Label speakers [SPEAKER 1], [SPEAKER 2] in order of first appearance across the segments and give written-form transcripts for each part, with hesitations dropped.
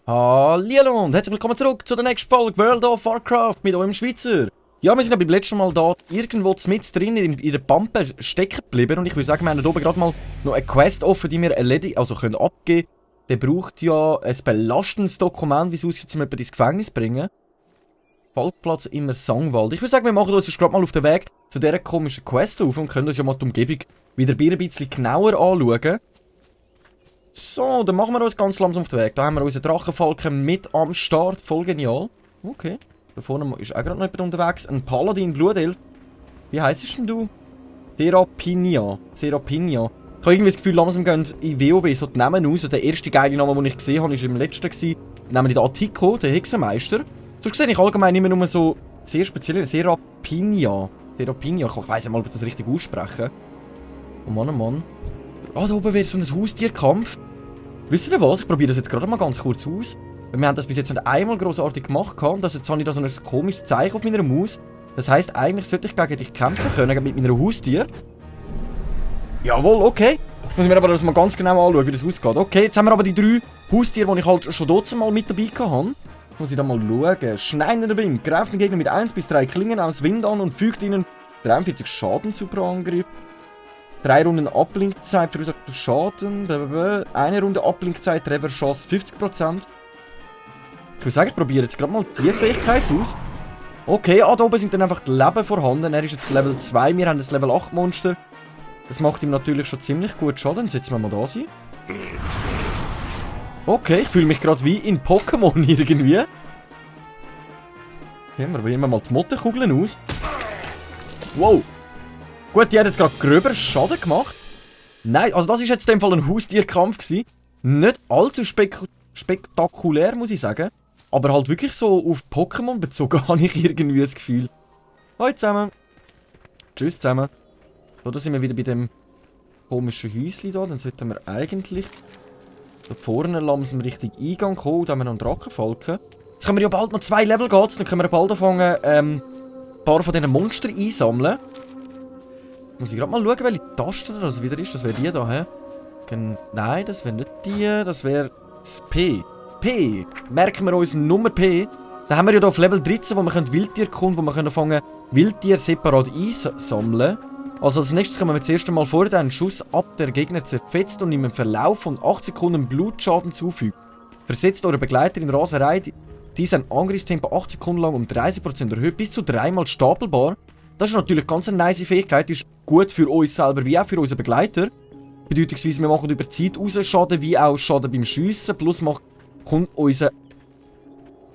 [SPEAKER 1] Hallihallo und herzlich willkommen zurück zu der nächsten Folge World of Warcraft mit eurem Schweizer. Ja, wir sind ja beim letzten Mal da irgendwo mit drin in der Pampe stecken geblieben und ich würde sagen, wir haben hier oben gerade mal noch eine Quest offen, die wir erledigen, also können abgeben. Der braucht ja ein belastendes Dokument, wie es aussieht, um jemanden ins Gefängnis zu bringen. Falkplatz im Sangwald. Ich würde sagen, wir machen uns jetzt gerade mal auf den Weg zu dieser komischen Quest auf und können uns ja mal die Umgebung wieder ein bisschen genauer anschauen. So, dann machen wir uns ganz langsam auf den Weg. Da haben wir unseren Drachenfalken mit am Start. Voll genial. Okay. Da vorne ist auch gerade noch jemand unterwegs. Ein Paladin, Blutelf. Wie heisst denn du? Serapina. Serapina. Ich habe irgendwie das Gefühl, langsam gehen in WoW so die Namen aus. Der erste geile Name, den ich gesehen habe, war im letzten. Nämlich der Atiko, der Hexenmeister. Sonst sehe ich allgemein immer nur so sehr spezielle Serapina. Serapina. Ich weiss nicht mal, ob ich das richtig ausspreche. Oh Mann, oh Mann. Ah, da oben wäre so ein Haustierkampf. Wisst ihr was? Ich probiere das jetzt gerade mal ganz kurz aus. Wir haben das bis jetzt nicht einmal grossartig gemacht und jetzt habe ich da so ein komisches Zeichen auf meiner Maus. Das heisst, eigentlich sollte ich gegen dich kämpfen können, mit meinem Haustier. Jawohl, okay. Jetzt muss ich mir aber das mal ganz genau anschauen, wie das ausgeht. Okay, jetzt haben wir aber die 3 Haustiere, die ich halt schon dort mal mit dabei hatte. Jetzt muss ich da mal schauen. Schneidender Wind greift den Gegner mit 1 bis 3 Klingen aus Wind an und fügt ihnen 43 Schaden zu pro Angriff. 3 Runden Abblinkzeit verursacht Schaden. Eine Runde Abblinkzeit, Trefferchance 50%. Ich würde sagen, ich probiere jetzt gerade mal die Fähigkeit aus. Okay, da oben sind dann einfach die Leben vorhanden. Er ist jetzt Level 2, wir haben das Level 8 Monster. Das macht ihm natürlich schon ziemlich gut Schaden. Dann setzen wir mal da sein. Okay, ich fühle mich gerade wie in Pokémon irgendwie. Okay, wir probieren mal die Mottenkugeln aus. Wow. Gut, die hat jetzt gerade gröber Schaden gemacht. Nein, also das war jetzt in dem Fall ein Haustierkampf gewesen. Nicht allzu spektakulär, muss ich sagen. Aber halt wirklich so auf Pokémon bezogen habe ich irgendwie das Gefühl. Hallo zusammen. Tschüss zusammen. So, da sind wir wieder bei dem komischen Häuschen da. Dann sollten wir eigentlich da vorne langsam Richtung Eingang kommen. Da haben wir noch einen Drachenfalken. Jetzt können wir ja bald noch 2 Level gehen. Dann können wir bald anfangen, ein paar von diesen Monstern einsammeln. Muss ich gerade mal schauen, welche Taste das wieder ist. Das wäre die da, hä? Nein, das wäre nicht die. Das wäre das P. P. Merken wir uns Nummer P. Dann haben wir ja hier auf Level 13, wo wir Wildtier kommen, wo wir anfangen Wildtier separat einsammeln. Also als nächstes können wir zuerst einmal vor einen Schuss ab der Gegner zerfetzt und ihm im Verlauf von 8 Sekunden Blutschaden zufügt. Versetzt eure Begleiter in Raserei, die sein Angriffstempo 8 Sekunden lang um 30% erhöht, bis zu 3-mal stapelbar. Das ist natürlich ganz eine nice Fähigkeit, die ist gut für uns selber wie auch für unsere Begleiter. Bedeutungsweise, wir machen über Zeit raus Schaden, wie auch Schaden beim Schiessen. Plus kommt unser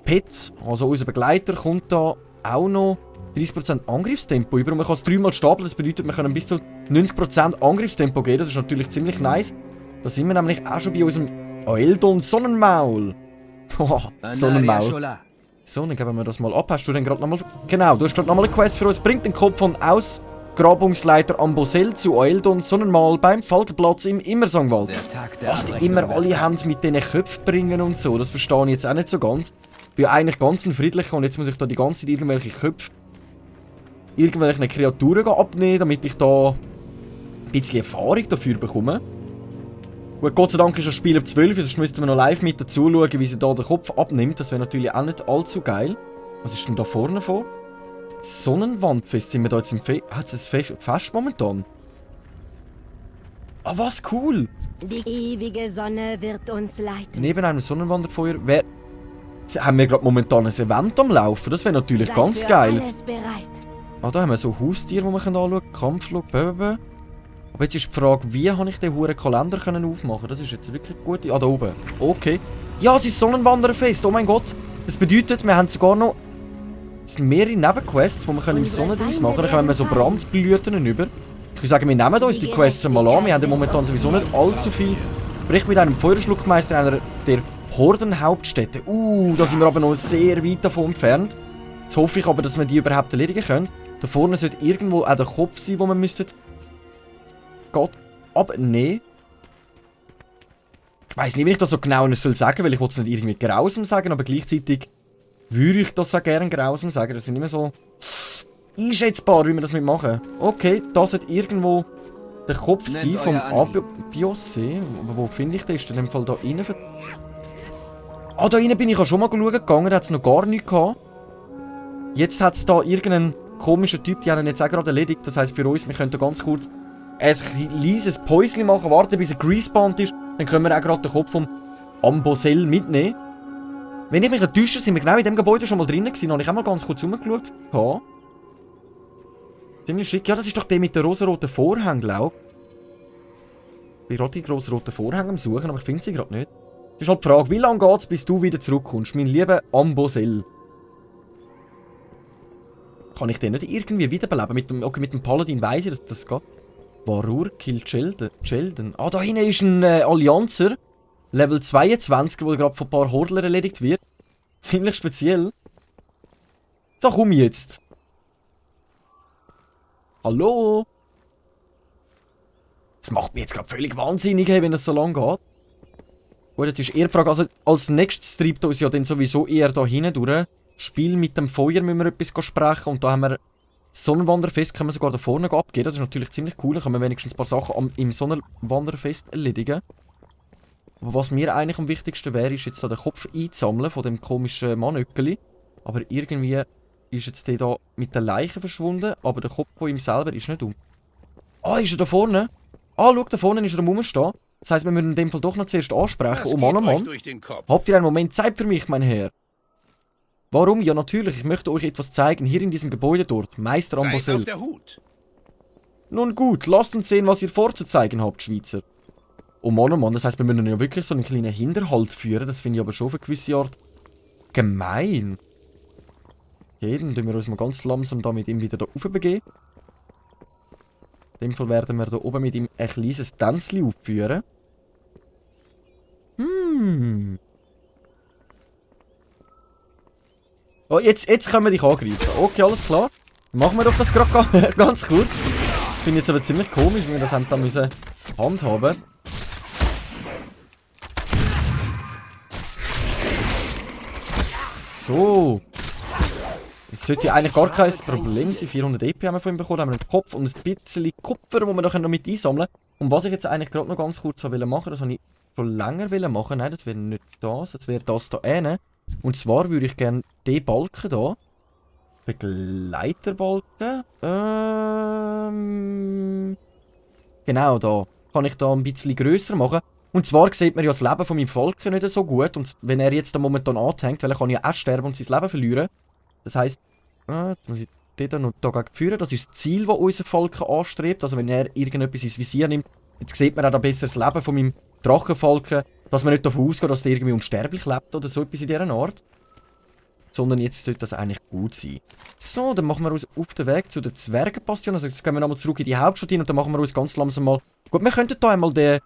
[SPEAKER 1] Pet, also unser Begleiter, kommt da auch noch 30% Angriffstempo über. Und man kann es 3-mal stapeln, das bedeutet, wir können bis zu 90% Angriffstempo geben. Das ist natürlich ziemlich nice. Da sind wir nämlich auch schon bei unserem Aeldon Sonnenmaul. Sonnenmaul. So, dann geben wir das mal ab. Hast du denn gerade nochmal... Genau, du hast gerade nochmal eine Quest für uns. Bringt den Kopf von Ausgrabungsleiter Ambosel zu Aeldon Sonnenmaul beim Falkenplatz im Immersangwald. Was die immer alle haben mit diesen Köpfen bringen und so, das verstehe ich jetzt auch nicht so ganz. Ich bin eigentlich ganz ein friedlicher und jetzt muss ich da die ganze Zeit irgendwelche Köpfe... irgendwelche Kreaturen abnehmen, damit ich da ein bisschen Erfahrung dafür bekomme. Gut, Gott sei Dank ist das Spiel ab 12, sonst müssten wir noch live mit dazu schauen, wie sie da den Kopf abnimmt. Das wäre natürlich auch nicht allzu geil. Was ist denn da vorne vor? Sonnenwandfest, sind wir da jetzt im hat es ein Fest momentan? Ah, was cool!
[SPEAKER 2] Die ewige Sonne wird uns leiten.
[SPEAKER 1] Neben einem Sonnenwanderfeuer haben wir gerade momentan ein Event am Laufen. Das wäre natürlich
[SPEAKER 2] Seid
[SPEAKER 1] ganz
[SPEAKER 2] für
[SPEAKER 1] geil.
[SPEAKER 2] alles bereit.
[SPEAKER 1] Ah, da haben wir so Haustiere, die wir anschauen können. Kampfflug, blablabla. Aber jetzt ist die Frage, wie habe ich den huren Kalender aufmachen? Das ist jetzt wirklich gut. Ah, da oben. Okay. Ja, es ist Sonnenwanderfest. Oh mein Gott. Das bedeutet, wir haben sogar noch... Es sind mehrere Nebenquests, die wir im Sonnendienst machen können. Dann kommen wir so Brandblüten über. Ich würde sagen, wir nehmen uns die Quests mal an. Wir haben ja momentan sowieso nicht allzu viel. Sprich mit einem Feuerschluckmeister einer der Hordenhauptstädte. Da sind wir aber noch sehr weit davon entfernt. Jetzt hoffe ich aber, dass wir die überhaupt erledigen können. Da vorne sollte irgendwo auch der Kopf sein, wo wir müssten... Gott abnehmen. Ich weiss nicht, wie ich das so genau nicht sagen soll, weil ich es nicht irgendwie grausam sagen, aber gleichzeitig würde ich das so gerne grausam sagen. Das sind immer so einschätzbar, wie wir das mitmachen. Okay, das sollte irgendwo der Kopf sein vom Abiose. Aber wo finde ich den? Ist der in dem Fall da rein? Ah, da rein bin ich auch schon mal schauen gegangen, da hat es noch gar nichts gehabt. Jetzt hat es da irgendeinen komischen Typ, die haben ihn jetzt auch gerade erledigt. Das heisst für uns, wir können da ganz kurz ein leises Päuschen machen, warten bis er greaseband ist. Dann können wir auch gerade den Kopf vom Ambosell mitnehmen. Wenn ich mich nicht täusche, sind wir genau in dem Gebäude schon mal drinnen gewesen. Da habe ich auch mal ganz kurz rumgeschaut. Ja. Ziemlich schick. Ja, das ist doch der mit den rosaroten Vorhängen, glaube ich. Ich bin gerade die rosaroten Vorhänge am Suchen, aber ich finde sie gerade nicht. Es ist halt die Frage, wie lange geht es, bis du wieder zurückkommst, mein lieber Ambosell? Kann ich den nicht irgendwie wiederbeleben? Mit dem Paladin weiss ich, dass das geht. Varur killt Sheldon. Ah, da hinten ist ein Allianzer. Level 22, der gerade von ein paar Hordler erledigt wird. Ziemlich speziell. So, komm jetzt. Hallo? Das macht mich jetzt gerade völlig wahnsinnig, wenn es so lang geht. Gut, jetzt ist eher die Frage, also als nächstes treibt uns ja dann sowieso eher da hinten durch. Spiel mit dem Feuer müssen wir etwas sprechen und da haben wir Sonnenwanderfest, können wir sogar da vorne abgeben. Das ist natürlich ziemlich cool, dann können wir wenigstens ein paar Sachen im Sonnenwanderfest erledigen. Aber was mir eigentlich am wichtigsten wäre, ist jetzt da den Kopf einzusammeln von dem komischen Mannöckeli. Aber irgendwie ist jetzt der da mit der Leiche verschwunden, aber der Kopf von ihm selber ist nicht um. Ah, ist er da vorne? Ah, schau, da vorne ist er am Rumstehen. Das heisst, wir müssen in dem Fall doch noch zuerst ansprechen. Oh Mann, oh Mann. Habt ihr einen Moment Zeit für mich, mein Herr? Warum? Ja, natürlich. Ich möchte euch etwas zeigen. Hier in diesem Gebäude dort. Meister Ambosell.
[SPEAKER 3] Seid auf der Hut.
[SPEAKER 1] Nun gut, lasst uns sehen, was ihr vorzuzeigen habt, Schweizer. Oh Mann, das heisst, wir müssen ja wirklich so einen kleinen Hinterhalt führen. Das finde ich aber schon auf eine gewisse Art gemein. Okay, dann tun wir uns mal ganz langsam da mit ihm wieder da raufbegeben. In dem Fall werden wir da oben mit ihm ein kleines Tänzchen aufführen. Oh, jetzt können wir dich angreifen. Okay, alles klar. Machen wir doch das gerade ganz kurz. Ich finde jetzt aber ziemlich komisch, wenn wir das haben da müssen handhaben. So. Das sollte ja eigentlich gar kein Problem sein. 400 EP haben wir von ihm bekommen, haben wir einen Kopf und ein bisschen Kupfer, das wir noch mit einsammeln können. Und was ich jetzt eigentlich gerade noch ganz kurz machen wollte, das habe ich schon länger machen. Nein, das wäre nicht das, das wäre das da hinten. Und zwar würde ich gerne den Balken hier. Begleiterbalken. Genau da. Kann ich da ein bisschen grösser machen. Und zwar sieht man ja das Leben von meinem Volk nicht so gut. Und wenn er jetzt da momentan anhängt, weil er kann ja auch sterben und sein Leben verlieren. Das heisst, jetzt muss ich den da noch dagegen führen. Das ist das Ziel, das unser Volk anstrebt. Also wenn er irgendetwas ins Visier nimmt, jetzt sieht man auch da besser das Leben von meinem Drachenvolk. Dass man nicht davon ausgeht, dass der irgendwie unsterblich lebt oder so etwas in dieser Art. Sondern jetzt sollte das eigentlich gut sein. So, dann machen wir uns auf den Weg zu der Zwergenbastion. Also jetzt gehen wir nochmal zurück in die Hauptstadt hin und dann machen wir uns ganz langsam mal... Gut, wir könnten hier einmal den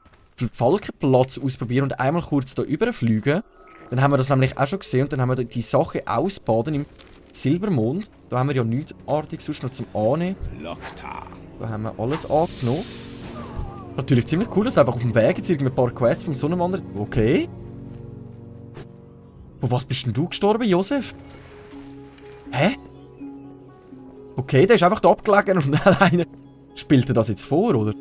[SPEAKER 1] Falkenplatz ausprobieren und einmal kurz da überfliegen. Dann haben wir das nämlich auch schon gesehen und dann haben wir die Sache ausbaden im Silbermond. Da haben wir ja nichts Artiges sonst noch zum Annehmen. Da haben wir alles angenommen. Natürlich ziemlich cool, dass einfach auf dem Weg jetzt irgendwie ein paar Quests vom Sonnenwanderer... Okay. Wo was bist denn du gestorben, Josef? Hä? Okay, der ist einfach da abgelegen und alleine... Spielt er das jetzt vor, oder?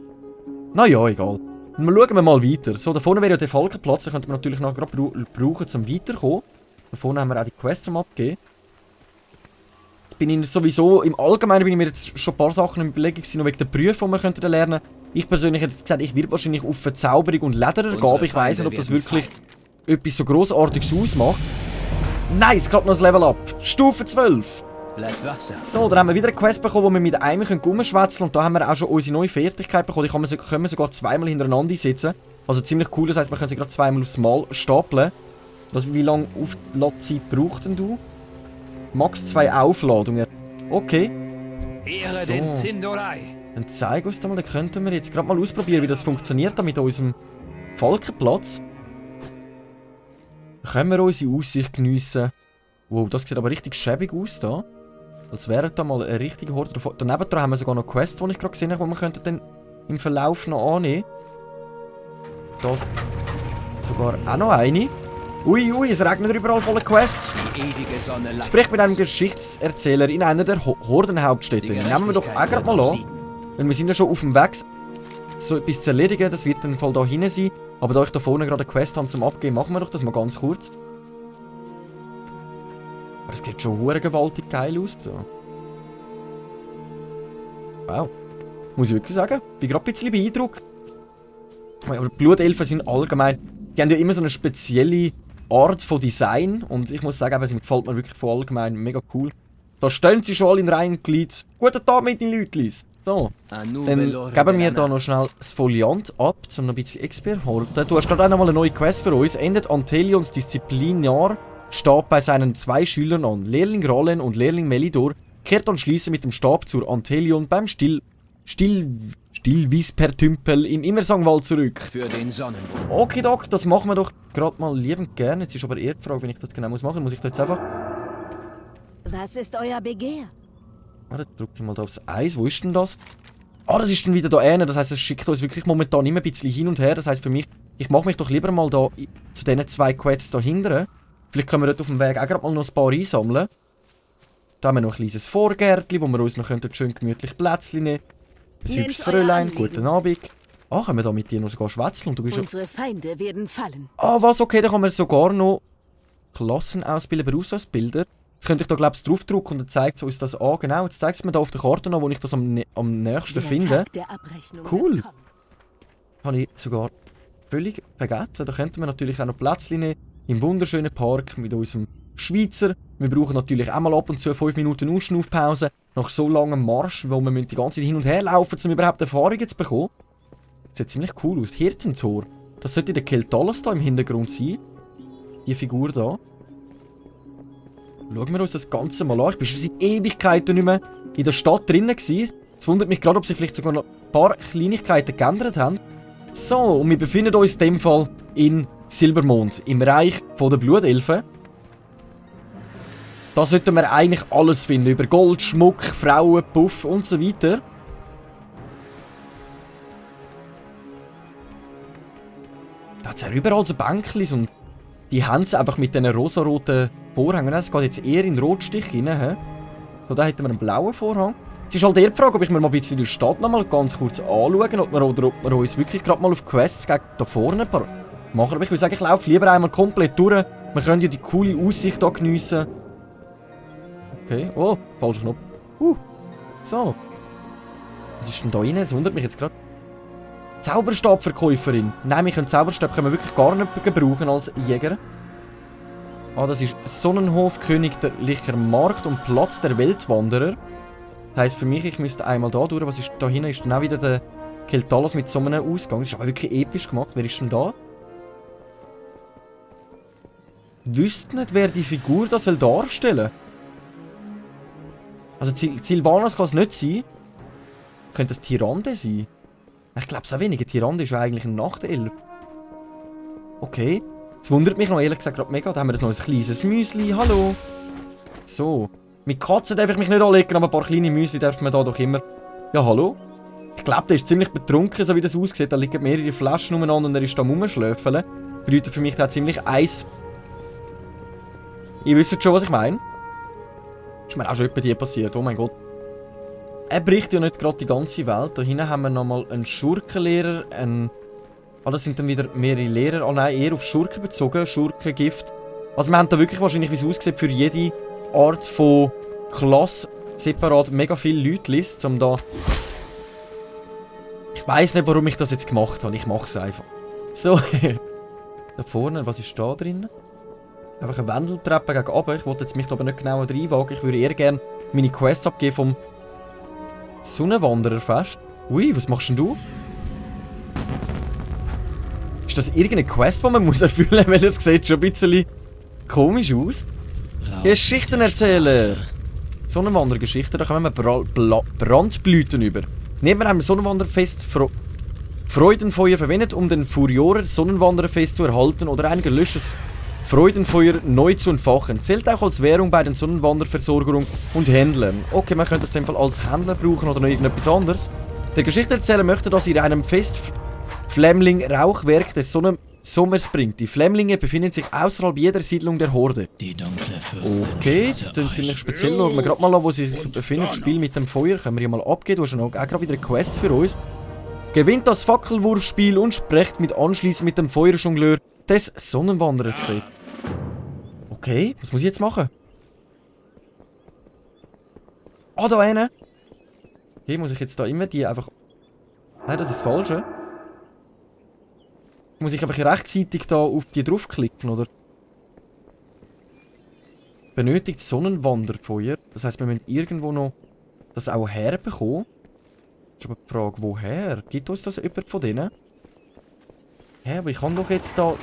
[SPEAKER 1] Naja, egal. Dann schauen wir mal weiter. So, da vorne wäre ja der Falkenplatz, den könnte man natürlich noch gerade brauchen, um weiterzukommen. Da vorne haben wir auch die Quests zum Abgeben. Jetzt bin ich sowieso, im Allgemeinen bin ich mir jetzt schon ein paar Sachen im Überlegen gewesen, noch wegen der Berufe, die wir könnten lernen. Ich persönlich hätte gesagt, ich werde wahrscheinlich auf Verzauberung und Lederergabe. Ich weiss nicht, ob das wirklich etwas so Grossartiges ausmacht. Nice, gerade noch das Level up. Stufe 12. So, dann haben wir wieder eine Quest bekommen, wo wir mit einem rumschwätzeln können. Und da haben wir auch schon unsere neue Fertigkeit bekommen. Die können wir sogar zweimal hintereinander einsetzen. Also ziemlich cool, das heisst, wir können sie gerade zweimal aufs Mal stapeln. Wie lange Aufladezeit braucht denn du? Max 2 Aufladungen. Okay. So. Dann zeig uns das mal, dann könnten wir jetzt gerade mal ausprobieren, wie das funktioniert da mit unserem Falkenplatz. Dann können wir unsere Aussicht geniessen. Wow, das sieht aber richtig schäbig aus da. Als wäre da mal eine richtige Horde davon. Daneben haben wir sogar noch Quests, die ich gerade gesehen habe, die wir könnten dann im Verlauf noch annehmen. Da ist sogar auch noch eine. Ui, ui, es regnet überall voller Quests.
[SPEAKER 3] Die ewige Sonne leicht.
[SPEAKER 1] Sprich mit einem Geschichtserzähler in einer der Hordenhauptstädte. Nehmen wir doch auch gerade mal an. Denn wir sind ja schon auf dem Weg, so etwas zu erledigen. Das wird dann Fall da hinten sein. Aber da ich da vorne gerade eine Quest habe zum Abgeben, machen wir doch das mal ganz kurz. Aber es sieht schon verdammt gewaltig geil aus. So. Wow. Muss ich wirklich sagen. Bin gerade ein bisschen beeindruckt. Aber Blutelfen sind allgemein... Die haben ja immer so eine spezielle Art von Design. Und ich muss sagen, sie gefällt mir wirklich von allgemein mega cool. Da stellen sie schon alle in Reihen Glied. Guten Tag mit den Leuten. So. Dann geben wir da noch schnell das Foliant ab, um noch ein bisschen XP horten. Du hast gerade auch noch mal eine neue Quest für uns. Endet Antelions Disziplinjahr Stab bei seinen 2 Schülern an. Lehrling Rallen und Lehrling Melidor kehrt anschließend mit dem Stab zur Antelion beim Stillwispertümpel im Immersangwald zurück.
[SPEAKER 3] Für den Sonnenbogen.
[SPEAKER 1] Okay, Doc, das machen wir doch gerade mal liebend gerne. Jetzt ist aber eher die Frage, wenn ich das genau machen muss. Muss ich da jetzt einfach...
[SPEAKER 2] Was ist euer Begehr?
[SPEAKER 1] Warte, drück ich mal da aufs Eis. Wo ist denn das? Ah, das ist dann wieder da eine. Das heisst, es schickt uns wirklich momentan immer ein bisschen hin und her. Das heisst für mich, ich mache mich doch lieber mal da zu diesen 2 Quests da hinten. Vielleicht können wir dort auf dem Weg auch gerade mal noch ein paar einsammeln. Da haben wir noch ein kleines Vorgärtchen, wo wir uns noch schön gemütlich Plätzchen nehmen. Ein hübsches Fröhlein, guten Abend. Ah, können wir da mit dir noch sogar schwätzeln? Und du bist
[SPEAKER 2] Unsere Feinde werden fallen.
[SPEAKER 1] Ah, was? Okay, da kann man sogar noch Klassen ausbilden, Berufsausbilder. Jetzt könnte ich da, glaube ich, draufdrücken und dann zeigt es uns das an. Genau, jetzt zeigt es mir da auf der Karte noch, wo ich das am nächsten finde. Cool. Habe ich sogar völlig vergessen. Da könnten wir natürlich auch noch Plätzchen nehmen. Im wunderschönen Park mit unserem Schweizer. Wir brauchen natürlich auch mal ab und zu 5 Minuten Ausschnaufpause. Nach so langem Marsch, wo wir die ganze Zeit hin und her laufen, um überhaupt Erfahrungen zu bekommen. Das sieht ziemlich cool aus. Hirtenzor. Das sollte der Keltalos da im Hintergrund sein. Die Figur da. Schauen wir uns das Ganze mal an. Ich bin schon seit Ewigkeiten nicht mehr in der Stadt drinnen gewesen. Es wundert mich gerade, ob sie vielleicht sogar noch ein paar Kleinigkeiten geändert haben. So, und wir befinden uns in dem Fall in Silbermond, im Reich der Blutelfen. Da sollten wir eigentlich alles finden, über Gold, Schmuck, Frauen, Puff und so weiter. Da hat es ja überall so Bänkchen und die haben es einfach mit diesen rosaroten Vorhängen. Es geht jetzt eher in den Rotstich rein. So, da hätten wir einen blauen Vorhang. Es ist halt eher die Frage, ob ich mir mal ein bisschen die Stadt noch mal ganz kurz anschauen, ob wir uns wirklich gerade mal auf Quests gegen da vorne machen. Aber ich würde sagen, ich laufe lieber einmal komplett durch. Wir können ja die coole Aussicht hier geniessen. Okay. Oh, falscher Knopf. So. Was ist denn da rein? Das wundert mich jetzt gerade. Zauberstabverkäuferin. Nein, wir können Zauberstab können wir wirklich gar nicht gebrauchen als Jäger. Ah, das ist Sonnenhof, Königlicher Markt und Platz der Weltwanderer. Das heisst für mich, ich müsste einmal da durch. Was ist da hinten? Ist dann auch wieder der Keltalos mit so einem Ausgang. Das ist aber wirklich episch gemacht. Wer ist denn da? Wüsste nicht, wer die Figur da soll darstellen. Also Sylvanas kann es nicht sein. Könnte es Tyrande sein? Ich glaube es auch weniger. Tyrande ist ja eigentlich ein Nachtelf. Okay. Das wundert mich noch ehrlich gesagt gerade mega. Da haben wir jetzt noch ein kleines Müsli. Hallo. So. Mit Katzen darf ich mich nicht anlegen, aber ein paar kleine Müsli darf man da doch immer. Ja, hallo. Ich glaube, der ist ziemlich betrunken, so wie das aussieht. Da liegen mehrere Flaschen umeinander und er ist da rumschlöfeln. Bedeutet für mich, der hat ziemlich Eis. Ihr wisst schon, was ich meine. Ist mir auch schon etwa die passiert. Oh mein Gott. Er bricht ja nicht gerade die ganze Welt. Da hinten haben wir nochmal einen Schurkenlehrer, Ah, das sind dann wieder mehrere Lehrer. Ah nein, eher auf Schurken bezogen. Schurkengift. Also wir haben da wirklich wahrscheinlich, wie es aussieht, für jede Art von Klasse separat mega viele Leute liest, um da... Ich weiss nicht, warum ich das jetzt gemacht habe. Ich mache es einfach. So. Da vorne, was ist da drin? Einfach eine Wendeltreppe gegen oben. Ich wollte jetzt mich aber nicht genauer reinwagen. Ich würde eher gerne meine Quests abgeben vom Sonnenwandererfest. Ui, was machst denn du? Ist das irgendeine Quest, die man muss erfüllen muss? Weil das sieht schon ein bisschen komisch aus. Geschichten erzählen. Sonnenwandergeschichten, da kommen wir Brandblüten über. Neben einem Sonnenwanderfest Freudenfeuer verwendet, um den Furiorer Sonnenwanderfest zu erhalten oder ein gelöschtes Freudenfeuer neu zu entfachen. Zählt auch als Währung bei den Sonnenwanderversorgern und Händlern. Okay, man könnte es in dem Fall als Händler brauchen oder noch irgendetwas anderes. Der Geschichtenerzähler möchte, dass ihr einem Fest Flämmling Rauchwerk des Sommersprint. Die Flämmlinge befinden sich außerhalb jeder Siedlung der Horde.
[SPEAKER 4] Die dunkle Fürstin.
[SPEAKER 1] Okay, das klingt ziemlich speziell. Schauen wir gerade mal an, wo sie sich befinden. Das Spiel mit dem Feuer. Können wir hier mal abgehen. Du hast ja auch gerade wieder Quests für uns. Gewinnt das Fackelwurfspiel und sprecht mit anschließend mit dem Feuerjongleur des Sonnenwanderers. Okay, was muss ich jetzt machen? Ah, da eine. Okay, muss ich jetzt da immer die einfach... Nein, das ist das Falsche. Muss ich einfach rechtzeitig da auf die draufklicken, oder? Benötigt Sonnenwanderfeuer. Das heisst, wir müssen irgendwo noch das auch herbekommen. Das ist aber die Frage, woher? Gibt uns das jemand von denen? Hä, aber ich kann doch jetzt da...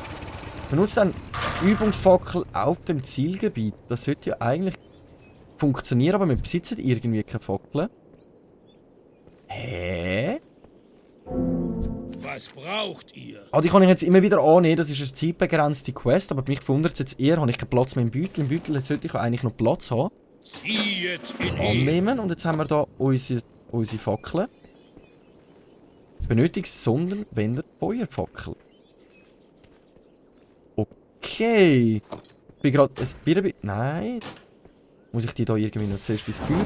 [SPEAKER 1] Benutzt einen Übungsfackel auf dem Zielgebiet. Das sollte ja eigentlich funktionieren, aber wir besitzen irgendwie keine Fackel. Hä?
[SPEAKER 4] Was braucht ihr?
[SPEAKER 1] Ah, die kann ich jetzt immer wieder annehmen. Das ist eine zeitbegrenzte Quest, aber mich wundert es jetzt eher, habe ich keinen Platz mehr im Beutel. Im Beutel sollte ich eigentlich noch Platz haben.
[SPEAKER 4] Zieht in
[SPEAKER 1] Annehmen. Und jetzt haben wir da unsere Fackeln. Benötigt Sonnenwender Feuerfackel. Okay. Ich bin gerade ein bisschen... Nein. Muss ich die da irgendwie noch zuerst ins Feuer?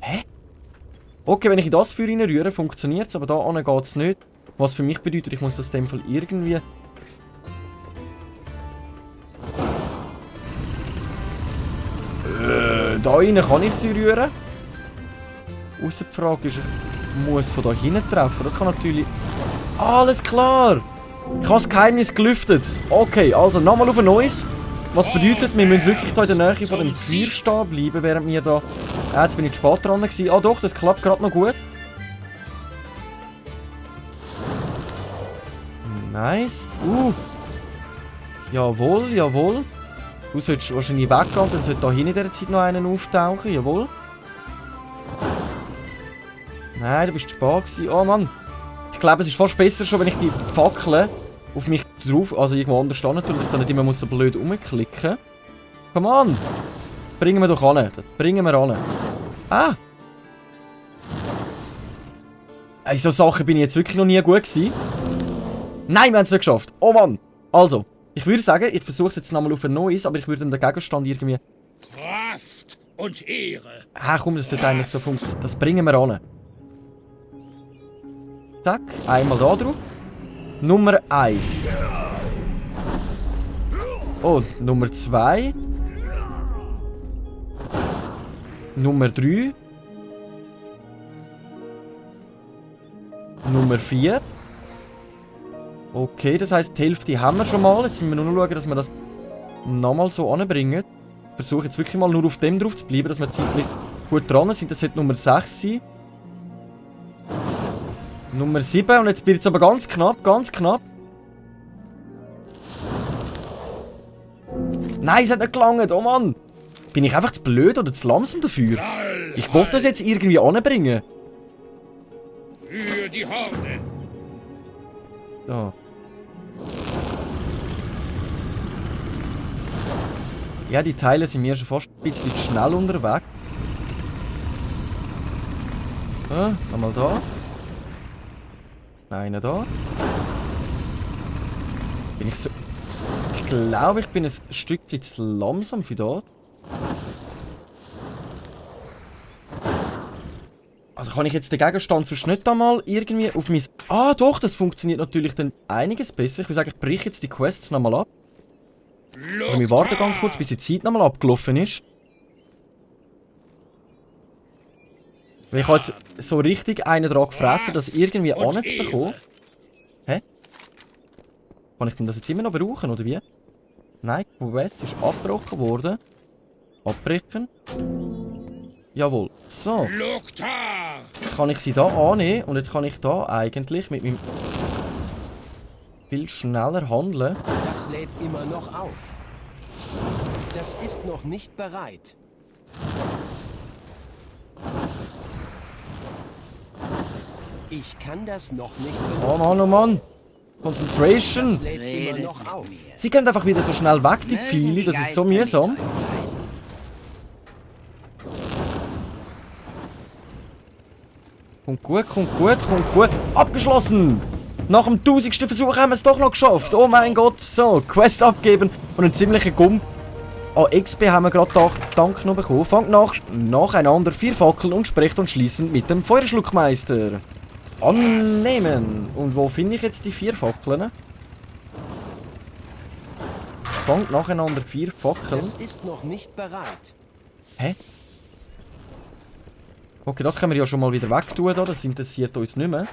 [SPEAKER 1] Hä? Okay, wenn ich in das Feuer reinrühre, funktioniert es, aber da geht es nicht. Was für mich bedeutet, ich muss das in dem Fall irgendwie... Da rein kann ich sie rühren. Ausser die Frage ist, ich muss von da hinten treffen. Das kann natürlich... Alles klar! Ich habe das Geheimnis gelüftet. Okay, also nochmal auf ein neues. Was bedeutet, wir müssen wirklich hier in der Nähe von dem Feuer stehen bleiben, während wir da... jetzt bin ich spät dran gewesen. Ah doch, das klappt gerade noch gut. Nice. Jawohl, jawohl. Du solltest wahrscheinlich weggehen, dann sollte da hinten in dieser Zeit noch einen auftauchen. Jawohl. Nein, du bist zu spät gewesen. Oh Mann. Ich glaube, es ist fast besser schon, wenn ich die Fackeln auf mich drauf, also irgendwo anders stehen tue, dass ich dann nicht immer so blöd rumklicken muss. Come on! Bringen wir doch an. Das bringen wir an. Ah! In so Sachen bin ich jetzt wirklich noch nie gut gewesen. Nein, wir haben es nicht geschafft. Oh Mann! Also, ich würde sagen, ich versuche es jetzt nochmal auf ein neues, aber ich würde den Gegenstand irgendwie...
[SPEAKER 4] Kraft und Ehre.
[SPEAKER 1] Ah komm, das sollte eigentlich so funktionieren. Das bringen wir an. Zack, einmal da drauf. Nummer 1. Und Nummer 2. Nummer 3. Nummer 4. Okay, das heisst, die Hälfte haben wir schon mal. Jetzt müssen wir nur schauen, dass wir das nochmal so anbringen. Ich versuche jetzt wirklich mal nur auf dem drauf zu bleiben, dass wir zeitlich gut dran sind. Das sollte Nummer 6 sein. Nummer 7. Und jetzt wird es aber ganz knapp, ganz knapp. Nein, es hat nicht gelangt. Oh Mann. Bin ich einfach zu blöd oder zu langsam dafür? Ich wollte das jetzt irgendwie anbringen.
[SPEAKER 4] Für die Horde.
[SPEAKER 1] So. Ja, die Teile sind mir schon fast ein bisschen zu schnell unterwegs. Nochmal da. Einer da. Bin ich so... Ich glaube, ich bin ein Stückchen zu langsam für das. Also kann ich jetzt den Gegenstand sonst nicht einmal irgendwie auf mein... Ah doch, das funktioniert natürlich dann einiges besser. Ich würde sagen, ich breche jetzt die Quests nochmal ab. Aber wir warten ganz kurz, bis die Zeit nochmal abgelaufen ist. Weil ich habe jetzt so richtig einen dran gefressen, das irgendwie anzubekommen. Hä? Kann ich denn das jetzt immer noch brauchen, oder wie? Nein, die Quest ist abgebrochen worden. Abbrechen. Jawohl. So. Jetzt kann ich sie da annehmen und jetzt kann ich da eigentlich mit meinem viel schneller handeln.
[SPEAKER 3] Das lädt immer noch auf. Das ist noch nicht bereit. Ich kann das noch nicht benutzen.
[SPEAKER 1] Oh Mann, oh Mann. Concentration.
[SPEAKER 3] Das lädt immer noch auf.
[SPEAKER 1] Sie gehen einfach wieder so schnell weg, die Pfeile. Das ist so mühsam. Kommt gut, kommt gut, kommt gut. Abgeschlossen! Nach dem 1000. Versuch haben wir es doch noch geschafft. Oh mein Gott. So, Quest abgeben und einen ziemlichen Gump an XP haben wir gerade Dank noch bekommen. Fangt nacheinander 4 Fackeln und sprecht und schließend mit dem Feuerschluckmeister. Annehmen. Und wo finde ich jetzt die 4 Fackeln? Fangt nacheinander 4 Fackeln.
[SPEAKER 3] Es ist noch nicht bereit.
[SPEAKER 1] Hä? Okay, das können wir ja schon mal wieder wegtun, da. Das interessiert uns nicht mehr.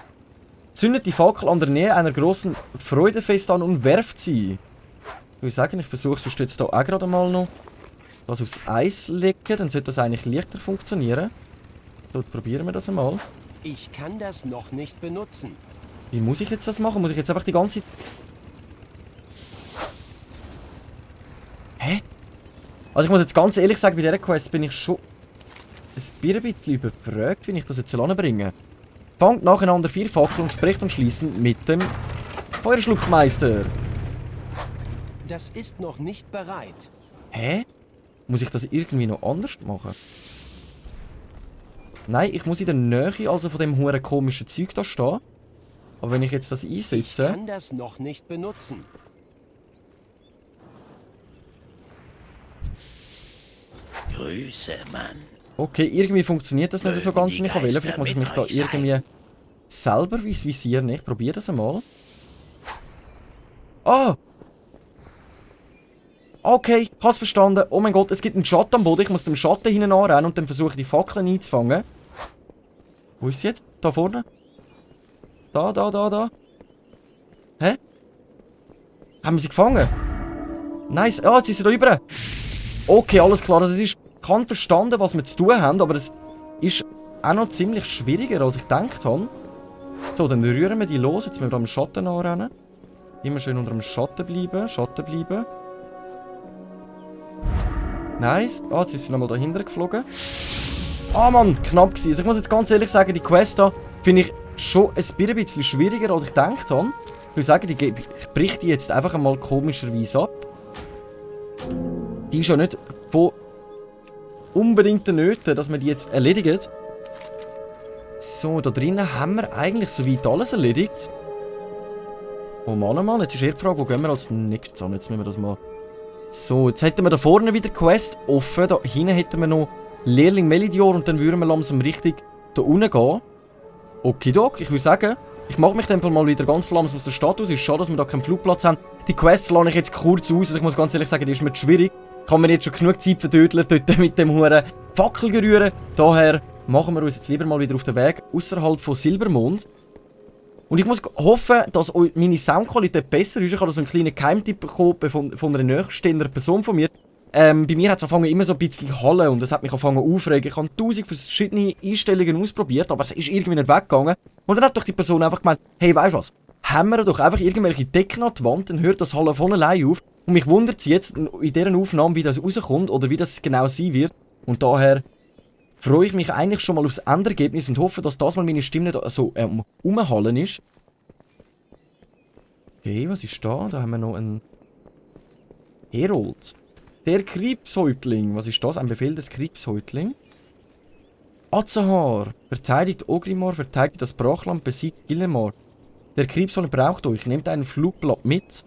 [SPEAKER 1] Zündet die Fackel an der Nähe einer großen Freudefest an und werft sie. Ich würde sagen, ich versuche sonst jetzt hier auch gerade mal noch das aufs Eis legen. Dann sollte das eigentlich leichter funktionieren. So, probieren wir das einmal.
[SPEAKER 3] Ich kann das noch nicht benutzen.
[SPEAKER 1] Wie muss ich jetzt das machen? Muss ich jetzt einfach die ganze Zeit... Hä? Also ich muss jetzt ganz ehrlich sagen, bei dieser Quest bin ich schon ein bisschen überfragt, wie ich das jetzt anbringen. Fangt nacheinander 4 Fackeln und sprecht und schließend mit dem Feuerschluckmeister.
[SPEAKER 3] Das ist noch nicht bereit.
[SPEAKER 1] Hä? Muss ich das irgendwie noch anders machen? Nein, ich muss in der Nähe also von dem huren komischen Zeug da stehen. Aber wenn ich jetzt das
[SPEAKER 3] Ich
[SPEAKER 1] einsetze...
[SPEAKER 3] kann das noch nicht benutzen.
[SPEAKER 4] Grüße, Mann.
[SPEAKER 1] Okay, irgendwie funktioniert das nicht so ganz, wie ich will. Vielleicht muss ich mich da irgendwie selber visieren. Ich probiere das einmal. Ah! Okay, ich hab's verstanden. Oh mein Gott, es gibt einen Schatten am Boden. Ich muss dem Schatten hinten anrennen und dann versuche die Fackeln einzufangen. Wo ist sie jetzt? Da vorne? Da. Hä? Haben wir sie gefangen? Nice. Ah, jetzt ist sie da rüber. Okay, alles klar. Also ich kann verstanden, was wir zu tun haben, aber es ist auch noch ziemlich schwieriger, als ich gedacht habe. So, dann rühren wir die los. Jetzt müssen wir am Schatten anrennen. Immer schön unter dem Schatten bleiben. Nice. Ah, jetzt ist sie nochmal dahinter geflogen. Ah, Mann, knapp gewesen. Also ich muss jetzt ganz ehrlich sagen, die Quest da finde ich schon ein bisschen schwieriger, als ich gedacht habe. Ich würde sagen, ich brich die jetzt einfach einmal komischerweise ab. Die ist ja nicht von unbedingt nötig, dass wir die jetzt erledigen. So, da drinnen haben wir eigentlich soweit alles erledigt. Oh Mann, jetzt ist eher die Frage, wo gehen wir als nächstes an? Jetzt müssen wir das mal... So, jetzt hätten wir da vorne wieder Quest offen. Da hinten hätten wir noch Lehrling Melidior und dann würden wir langsam richtig da unten gehen. Okidok, ich würde sagen, ich mache mich dann mal wieder ganz langsam aus der Stadt aus. Ist schade, dass wir da keinen Flugplatz haben. Die Quests lasse ich jetzt kurz aus. Also ich muss ganz ehrlich sagen, die ist mir zu schwierig. Kann man jetzt schon genug Zeit verdödeln, dort mit dem huren Fackel gerühren. Daher machen wir uns jetzt lieber mal wieder auf den Weg außerhalb von Silbermond. Und ich muss hoffen, dass meine Soundqualität besser ist. Ich habe da so einen kleinen Geheimtipp bekommen von einer nächststehenden Person von mir. Bei mir hat es angefangen immer so ein bisschen hallen und das hat mich angefangen aufregen. Ich habe 1000 verschiedene Einstellungen ausprobiert, aber es ist irgendwie nicht weggegangen. Und dann hat doch die Person einfach gemeint, hey, weißt du was? Hämmern doch einfach irgendwelche Decken an die Wand, dann hört das Hallen von allein auf. Und mich wundert es jetzt in dieser Aufnahme, wie das rauskommt oder wie das genau sein wird. Und daher freue ich mich eigentlich schon mal aufs Endergebnis und hoffe, dass das mal meine Stimme nicht so umhallen ist. Okay, was ist da? Da haben wir noch einen Herold. Der Kriegshäuptling. Was ist das? Ein Befehl des Kriegshäuptling. Azahar. Verteidigt Ogrimmar, verteidigt das Brachland, besiegt Gillemar. Der Kriegshäuptling braucht euch. Nehmt ein Flugblatt mit.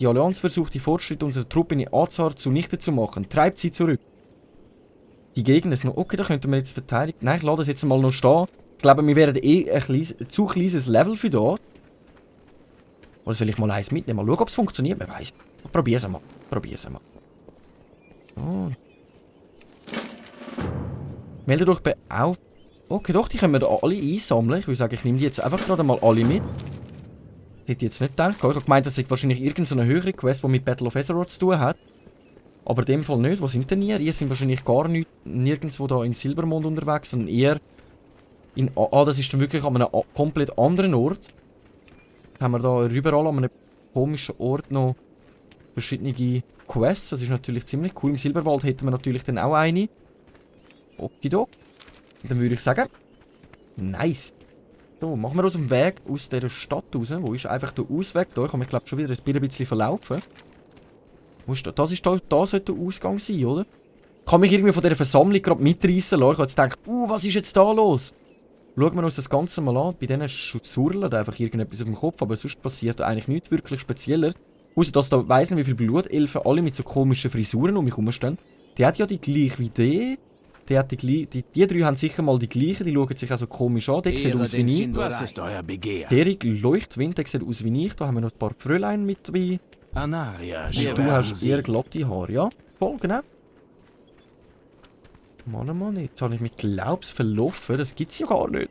[SPEAKER 1] Die Allianz versucht, die Fortschritte unserer Truppen in Azahar zunichte zu machen. Treibt sie zurück. Die Gegner ist noch... Okay, da könnten wir jetzt verteidigen. Nein, ich lasse das jetzt mal noch stehen. Ich glaube, wir wären ein zu kleines Level für da. Oder soll ich mal eins mitnehmen? Mal schauen, ob es funktioniert. Wer weiß. Probier's mal. So. Meldet euch bei auf. Okay, doch, die können wir da alle einsammeln. Ich würde sagen, ich nehme die jetzt einfach gerade mal alle mit. Ich hätte jetzt nicht gedacht. Ich habe gemeint, das ist wahrscheinlich irgendeine höhere Quest, die mit Battle of Azeroth zu tun hat. Aber in dem Fall nicht. Wo sind denn ihr? Ihr seid wahrscheinlich gar nicht nirgendwo da in Silbermond unterwegs, sondern eher in... Ah, das ist dann wirklich an einem komplett anderen Ort. Haben wir da überall an einem komischen Ort noch verschiedene Quests. Das ist natürlich ziemlich cool. Im Silberwald hätten wir natürlich dann auch eine. Okidok. Dann würde ich sagen, nice. So, machen wir uns auf dem Weg aus dieser Stadt raus. Wo ist einfach der Ausweg da? Ich habe mich, glaube ich, schon wieder ein bisschen verlaufen. Wo ist das? Das ist da sollte der Ausgang sein, oder? Ich kann mich irgendwie von dieser Versammlung gerade mitreißen lassen. Ich habe jetzt gedacht, was ist jetzt da los? Schauen wir uns das Ganze mal an. Bei denen surrt einfach irgendetwas auf dem Kopf, aber sonst passiert da eigentlich nichts wirklich Spezieller. Außer dass da weiss nicht, wie viele Blutelfen alle mit so komischen Frisuren um mich herumstehen. Die hat ja die gleiche wie die. Die drei haben sicher mal die gleichen, die schauen sich auch so komisch an. Der sieht aus wie ich.
[SPEAKER 4] Was ist euer Begehr?
[SPEAKER 1] Erik Leuchtwind, der sieht aus wie ich. Da haben wir noch ein paar Fräulein mit dabei.
[SPEAKER 4] Anaria,
[SPEAKER 1] Und du hast eher glatte Haare, ja? Voll, genau. Mann, jetzt habe ich mich glaub's verlaufen. Das gibt's ja gar nicht.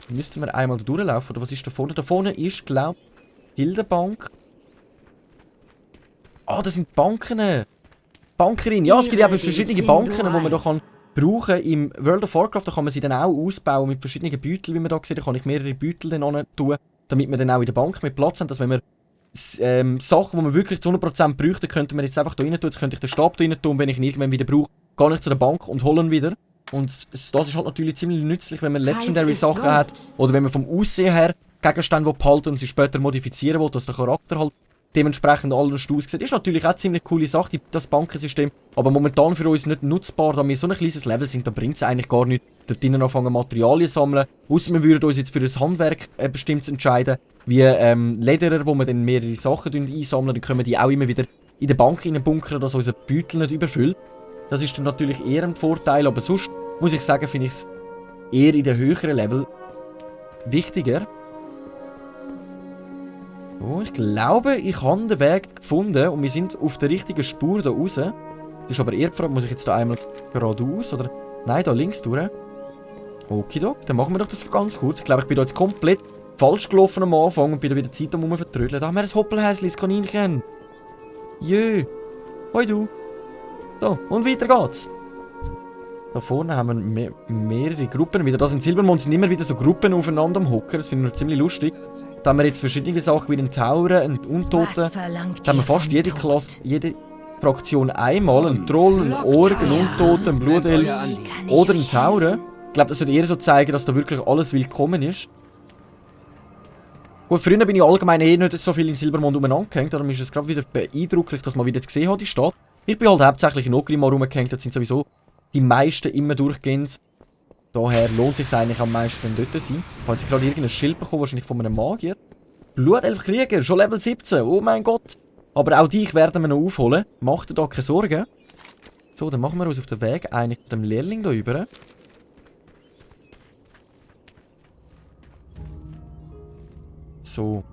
[SPEAKER 1] Müssten wir einmal da durchlaufen, oder was ist da vorne? Da vorne ist, glaub ich, Gildenbank. Ah, das sind Banken. Bankerin. Ja, es gibt eben verschiedene Banken, die man da kann brauchen im World of Warcraft. Da kann man sie dann auch ausbauen mit verschiedenen Beuteln, wie man da sieht. Da kann ich mehrere Beutel dann tun, damit wir dann auch in der Bank mehr Platz haben, dass wenn wir Sachen, die man wirklich zu 100% bräuchte, könnte man jetzt einfach da rein tun. Jetzt könnte ich den Stab da rein tun, wenn ich ihn irgendwann wieder brauche, gehe ich zu der Bank und hole ihn wieder. Und das ist halt natürlich ziemlich nützlich, wenn man Legendary Sachen hat oder wenn man vom Aussehen her Gegenstände behalten und sie später modifizieren will, dass der Charakter halt dementsprechend alles aussieht. Ist natürlich auch eine ziemlich coole Sache, das Bankensystem, aber momentan für uns nicht nutzbar, da wir so ein kleines Level sind, dann bringt es eigentlich gar nichts, dort drinnen anfangen Materialien sammeln, ausser wir würden uns jetzt für das Handwerk bestimmt entscheiden, wie Lederer, wo wir dann mehrere Sachen einsammeln, dann können wir die auch immer wieder in der Bank bunkern, dass unser Beutel nicht überfüllt. Das ist dann natürlich eher ein Vorteil, aber sonst muss ich sagen, finde ich es eher in den höheren Level wichtiger. So, ich glaube, ich habe den Weg gefunden und wir sind auf der richtigen Spur da raus. Das ist aber eher gefragt, muss ich jetzt da einmal geradeaus oder... Nein, da links durch. Okidok, dann machen wir doch das ganz kurz. Ich glaube, ich bin da jetzt komplett falsch gelaufen am Anfang und bin da wieder Zeit am Rumvertrödeln. Da haben wir ein Hoppelhäschen, das Kaninchen. Jö. Hoi du. So, und weiter geht's. Da vorne haben wir mehrere Gruppen wieder. Das in Silbermond sind immer wieder so Gruppen aufeinander am Hocken. Das finde ich ziemlich lustig. Da haben wir jetzt verschiedene Sachen wie einen Tauren, einen Untoten. Da haben wir fast jede Klasse, jede Fraktion einmal. Einen Troll, einen Ork, einen Untoten, einen Blutelf oder einen Tauren. Ich glaube, das sollte eher so zeigen, dass da wirklich alles willkommen ist. Gut, früher bin ich allgemein nicht so viel in Silbermond umeinander gehängt. Darum ist es gerade wieder beeindrucklich, dass man wieder gesehen hat, die Stadt. Ich bin halt hauptsächlich in Orgrimmar rumgehängt. Das sind sowieso die meisten immer durchgehend. Daher lohnt es sich eigentlich am meisten dort zu sein. Ich habe jetzt gerade irgendein Schild bekommen, wahrscheinlich von einem Magier. Blutelf Krieger, schon Level 17, oh mein Gott. Aber auch dich werden wir noch aufholen. Macht dir da keine Sorgen. So, dann machen wir uns auf den Weg eigentlich zu dem Lehrling da rüber. So.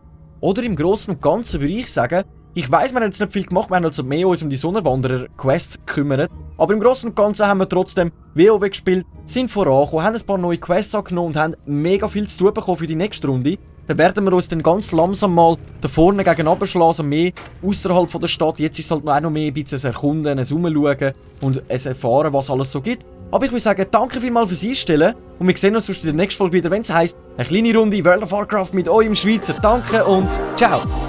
[SPEAKER 1] Oder im Großen und Ganzen würde ich sagen, ich weiss, wir haben jetzt nicht viel gemacht, wir haben also mehr uns um die Sonnenwanderer-Quests gekümmert. Aber im Großen und Ganzen haben wir trotzdem WoW gespielt, sind vorangekommen, haben ein paar neue Quests angenommen und haben mega viel zu tun bekommen für die nächste Runde. Dann werden wir uns dann ganz langsam mal da vorne gegen runterschlagen, mehr außerhalb von der Stadt. Jetzt ist es halt auch noch mehr ein bisschen ein Erkunden, ein Rumschauen und ein Erfahren, was alles so gibt. Aber ich würde sagen, danke vielmals fürs Einstellen und wir sehen uns in der nächsten Folge wieder, wenn es heisst, eine kleine Runde World of Warcraft mit eurem Schweizer. Danke und ciao!